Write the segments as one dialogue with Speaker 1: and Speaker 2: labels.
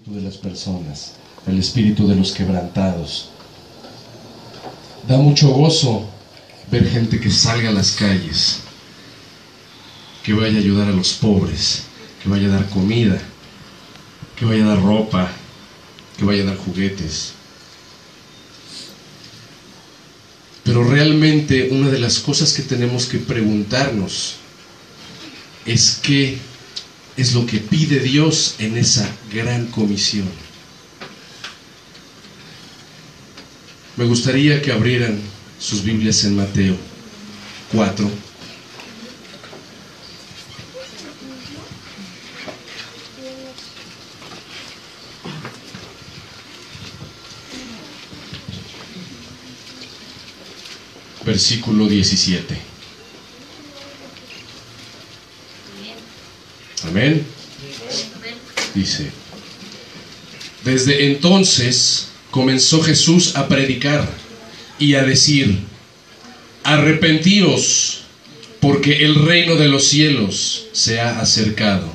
Speaker 1: espíritu de las personas, el espíritu de los quebrantados. Da mucho gozo ver gente que salga a las calles, que vaya a ayudar a los pobres, que vaya a dar comida, que vaya a dar ropa, que vaya a dar juguetes. Pero realmente una de las cosas que tenemos que preguntarnos es qué es lo que pide Dios en esa gran comisión. Me gustaría que abrieran sus Biblias en Mateo 4. Versículo 17. Amén. Dice: desde entonces comenzó Jesús a predicar y a decir: arrepentíos, porque el reino de los cielos se ha acercado.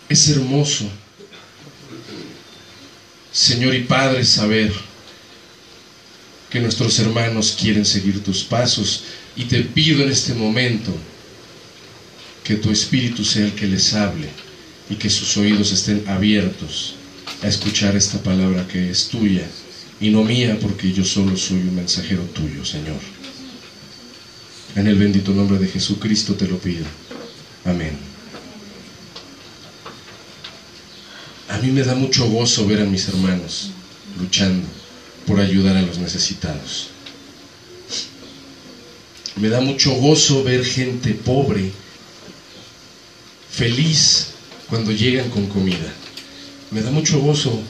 Speaker 1: Es hermoso, Señor y Padre, saber que nuestros hermanos quieren seguir tus pasos, y te pido en este momento que tu Espíritu sea el que les hable y que sus oídos estén abiertos a escuchar esta palabra que es tuya y no mía, porque yo solo soy un mensajero tuyo, Señor. En el bendito nombre de Jesucristo te lo pido. Amén. A mí me da mucho gozo ver a mis hermanos luchando por ayudar a los necesitados. Me da mucho gozo ver gente pobre feliz cuando llegan con comida. Me da mucho gozo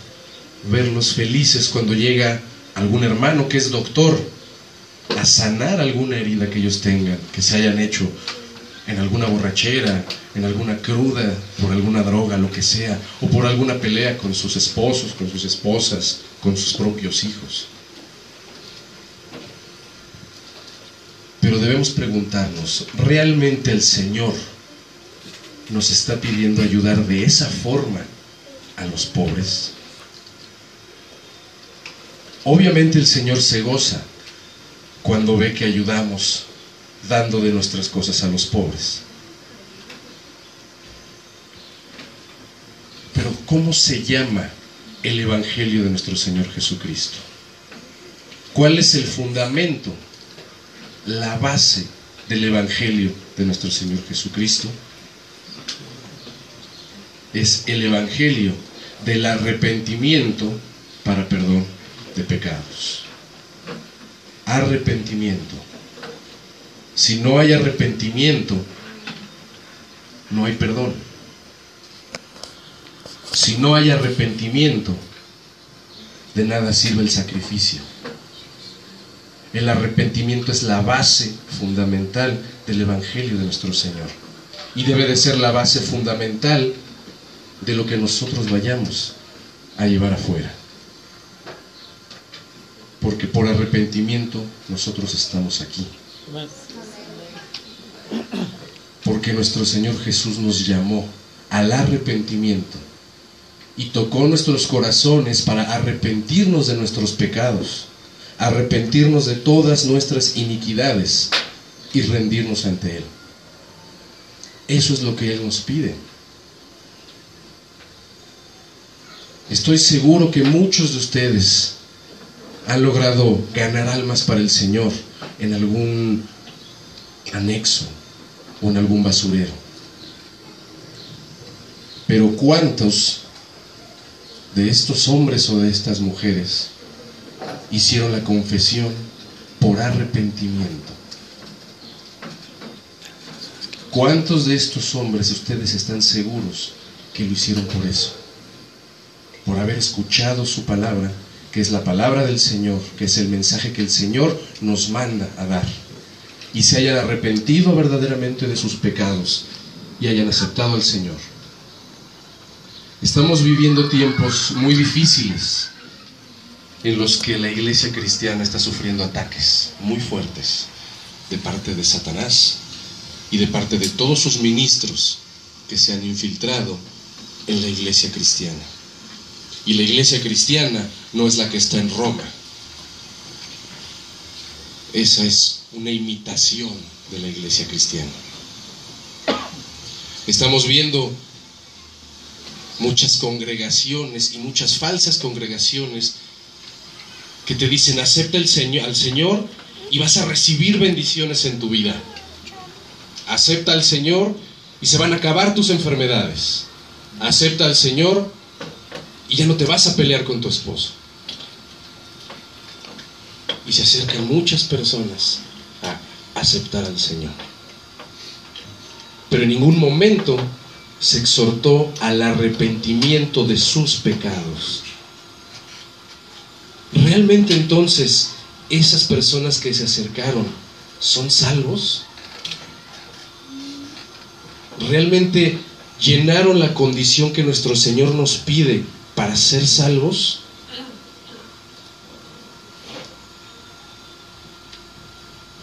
Speaker 1: verlos felices cuando llega algún hermano que es doctor a sanar alguna herida que ellos tengan, que se hayan hecho en alguna borrachera, en alguna cruda, por alguna droga, lo que sea, o por alguna pelea con sus esposos, con sus esposas, con sus propios hijos. Pero debemos preguntarnos, ¿realmente el Señor nos está pidiendo ayudar de esa forma a los pobres? Obviamente el Señor se goza cuando ve que ayudamos dando de nuestras cosas a los pobres. Pero ¿cómo se llama el Evangelio de nuestro Señor Jesucristo? ¿Cuál es el fundamento, la base del Evangelio de nuestro Señor Jesucristo? Es el Evangelio del arrepentimiento para perdón de pecados. Arrepentimiento. Si no hay arrepentimiento, no hay perdón. Si no hay arrepentimiento, de nada sirve el sacrificio. El arrepentimiento es la base fundamental del Evangelio de nuestro Señor. Y debe de ser la base fundamental de lo que nosotros vayamos a llevar afuera. Porque por arrepentimiento nosotros estamos aquí. Porque nuestro Señor Jesús nos llamó al arrepentimiento y tocó nuestros corazones para arrepentirnos de nuestros pecados, arrepentirnos de todas nuestras iniquidades y rendirnos ante Él. Eso es lo que Él nos pide. Estoy seguro que muchos de ustedes han logrado ganar almas para el Señor en algún anexo o en algún basurero. Pero ¿cuántos de estos hombres o de estas mujeres hicieron la confesión por arrepentimiento? ¿Cuántos de estos hombres ustedes están seguros que lo hicieron por eso? Por haber escuchado su palabra, que es la palabra del Señor, que es el mensaje que el Señor nos manda a dar, y se hayan arrepentido verdaderamente de sus pecados y hayan aceptado al Señor. Estamos viviendo tiempos muy difíciles en los que la iglesia cristiana está sufriendo ataques muy fuertes de parte de Satanás y de parte de todos sus ministros que se han infiltrado en la iglesia cristiana. Y la iglesia cristiana no es la que está en Roma. Esa es una imitación de la iglesia cristiana. Estamos viendo muchas congregaciones y muchas falsas congregaciones que te dicen: acepta al Señor y vas a recibir bendiciones en tu vida. Acepta al Señor y se van a acabar tus enfermedades. Acepta al Señor y ya no te vas a pelear con tu esposo. Y se acercan muchas personas a aceptar al Señor. Pero en ningún momento se exhortó al arrepentimiento de sus pecados. ¿Realmente entonces esas personas que se acercaron son salvos? ¿Realmente llenaron la condición que nuestro Señor nos pide para ser salvos?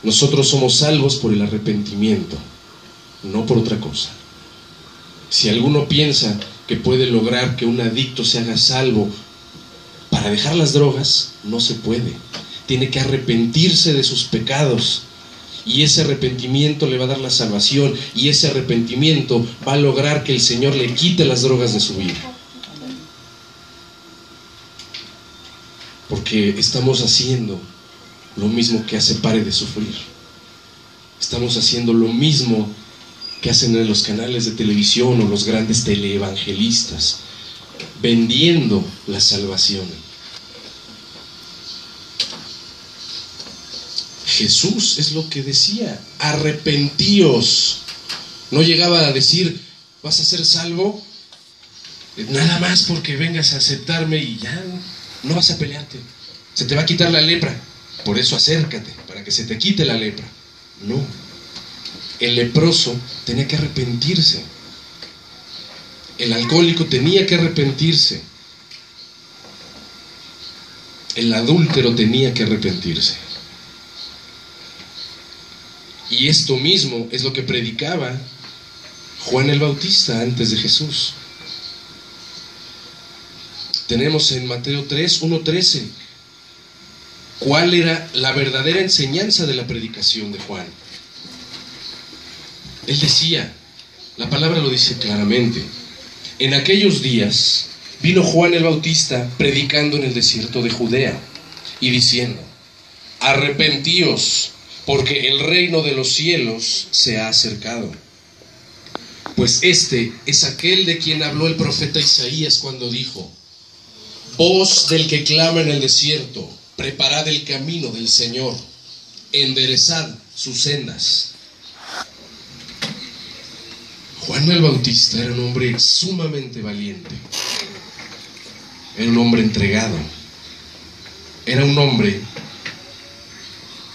Speaker 1: Nosotros somos salvos por el arrepentimiento, no por otra cosa. Si alguno piensa que puede lograr que un adicto se haga salvo para dejar las drogas, no se puede. Tiene que arrepentirse de sus pecados, y ese arrepentimiento le va a dar la salvación, y ese arrepentimiento va a lograr que el Señor le quite las drogas de su vida. Porque estamos haciendo lo mismo que hace Pare de Sufrir. Estamos haciendo lo mismo que hacen en los canales de televisión o los grandes teleevangelistas, vendiendo la salvación. Jesús es lo que decía: arrepentíos. No llegaba a decir: vas a ser salvo nada más porque vengas a aceptarme y ya no vas a pelearte, se te va a quitar la lepra, por eso acércate, para que se te quite la lepra. No, el leproso tenía que arrepentirse, el alcohólico tenía que arrepentirse, el adúltero tenía que arrepentirse. Y esto mismo es lo que predicaba Juan el Bautista antes de Jesús. Tenemos en Mateo 3, 1:13, ¿cuál era la verdadera enseñanza de la predicación de Juan? Él decía, la palabra lo dice claramente: en aquellos días vino Juan el Bautista predicando en el desierto de Judea y diciendo: arrepentíos, porque el reino de los cielos se ha acercado. Pues este es aquel de quien habló el profeta Isaías cuando dijo: voz del que clama en el desierto, preparad el camino del Señor, enderezad sus sendas. Juan el Bautista era un hombre sumamente valiente, era un hombre entregado, era un hombre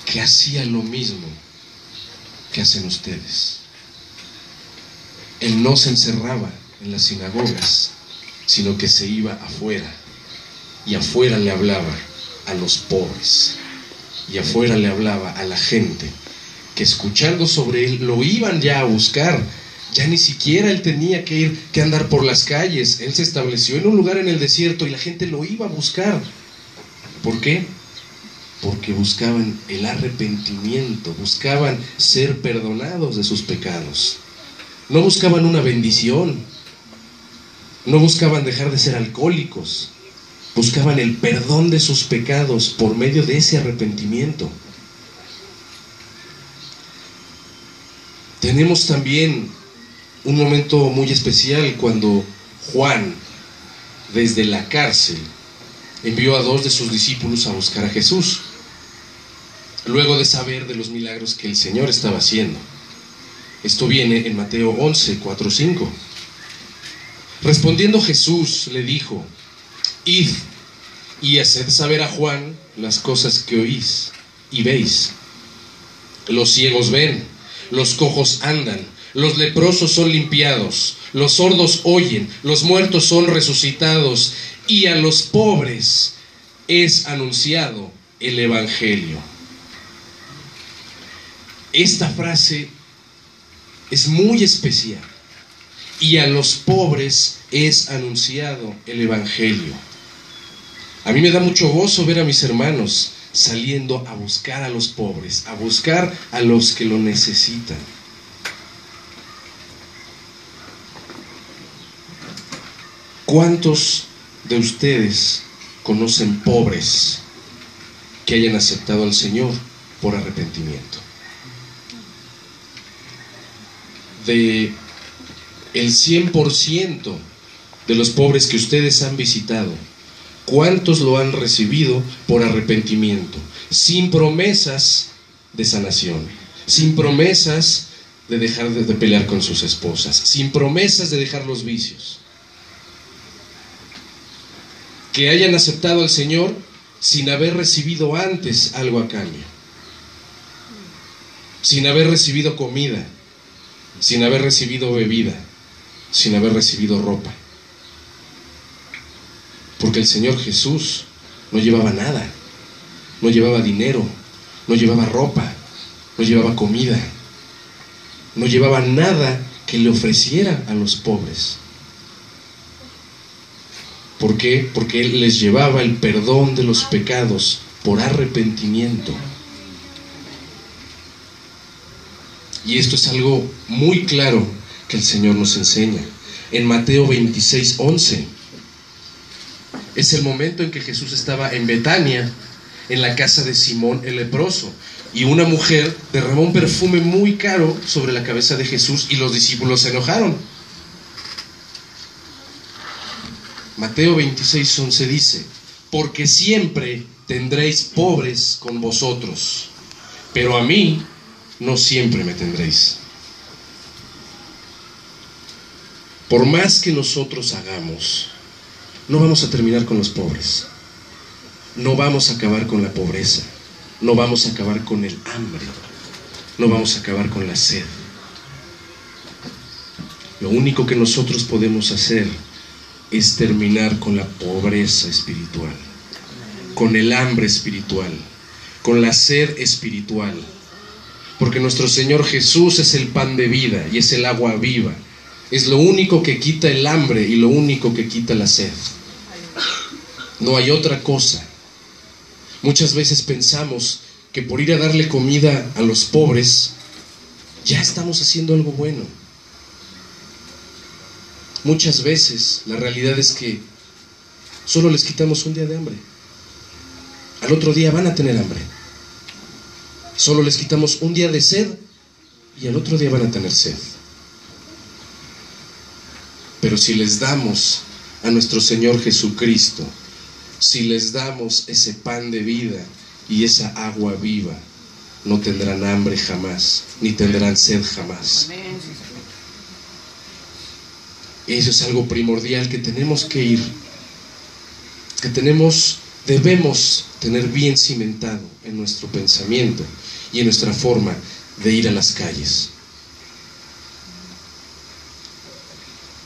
Speaker 1: que hacía lo mismo que hacen ustedes. Él no se encerraba en las sinagogas, sino que se iba afuera, y afuera le hablaba a los pobres, y afuera le hablaba a la gente que, escuchando sobre él, lo iban ya a buscar. Ya ni siquiera él tenía que andar por las calles. Él se estableció en un lugar en el desierto y la gente lo iba a buscar. ¿Por qué? Porque buscaban el arrepentimiento, buscaban ser perdonados de sus pecados. No buscaban una bendición, no buscaban dejar de ser alcohólicos, buscaban el perdón de sus pecados por medio de ese arrepentimiento. Tenemos también un momento muy especial cuando Juan, desde la cárcel, envió a 2 de sus discípulos a buscar a Jesús, luego de saber de los milagros que el Señor estaba haciendo. Esto viene en Mateo 11, 4, 5. Respondiendo Jesús le dijo: id y haced saber a Juan las cosas que oís y veis. Los ciegos ven, los cojos andan, los leprosos son limpiados, los sordos oyen, los muertos son resucitados, y a los pobres es anunciado el Evangelio. Esta frase es muy especial y a los pobres es anunciado el Evangelio. A mí me da mucho gozo ver a mis hermanos saliendo a buscar a los pobres, a buscar a los que lo necesitan. ¿Cuántos de ustedes conocen pobres que hayan aceptado al Señor por arrepentimiento? De el 100% de los pobres que ustedes han visitado, ¿cuántos lo han recibido por arrepentimiento? Sin promesas de sanación, sin promesas de dejar de pelear con sus esposas, sin promesas de dejar los vicios. Que hayan aceptado al Señor sin haber recibido antes algo a cambio, sin haber recibido comida, sin haber recibido bebida, sin haber recibido ropa. Porque el Señor Jesús no llevaba nada, no llevaba dinero, no llevaba ropa, no llevaba comida, no llevaba nada que le ofreciera a los pobres. ¿Por qué? Porque Él les llevaba el perdón de los pecados por arrepentimiento. Y esto es algo muy claro que el Señor nos enseña. En Mateo 26:11 es el momento en que Jesús estaba en Betania, en la casa de Simón el leproso, y una mujer derramó un perfume muy caro sobre la cabeza de Jesús y los discípulos se enojaron. Mateo 26:11 dice: porque siempre tendréis pobres con vosotros, pero a mí no siempre me tendréis. Por más que nosotros hagamos, no vamos a terminar con los pobres, no vamos a acabar con la pobreza, no vamos a acabar con el hambre, no vamos a acabar con la sed. Lo único que nosotros podemos hacer es terminar con la pobreza espiritual, con el hambre espiritual, con la sed espiritual, porque nuestro Señor Jesús es el pan de vida y es el agua viva. Es lo único que quita el hambre y lo único que quita la sed. No hay otra cosa. Muchas veces pensamos que por ir a darle comida a los pobres ya estamos haciendo algo bueno. Muchas veces la realidad es que solo les quitamos un día de hambre. Al otro día van a tener hambre. Solo les quitamos un día de sed y al otro día van a tener sed. Pero si les damos a nuestro Señor Jesucristo, si les damos ese pan de vida y esa agua viva, no tendrán hambre jamás, ni tendrán sed jamás. Eso es algo primordial que tenemos que ir, que debemos tener bien cimentado en nuestro pensamiento y en nuestra forma de ir a las calles.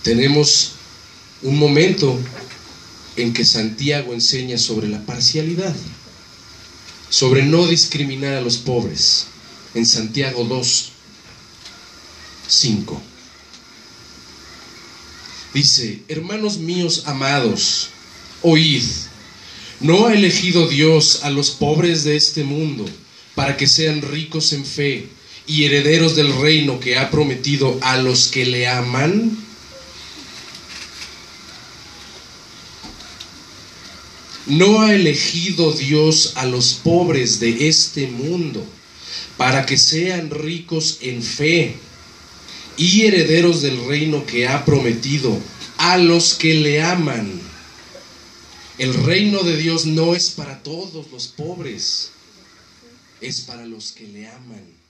Speaker 1: Tenemos un momento en que Santiago enseña sobre la parcialidad, sobre no discriminar a los pobres. En Santiago 2:5 dice: hermanos míos amados, oíd, ¿no ha elegido Dios a los pobres de este mundo para que sean ricos en fe y herederos del reino que ha prometido a los que le aman? ¿No ha elegido Dios a los pobres de este mundo para que sean ricos en fe y herederos del reino que ha prometido a los que le aman? El reino de Dios no es para todos los pobres, es para los que le aman.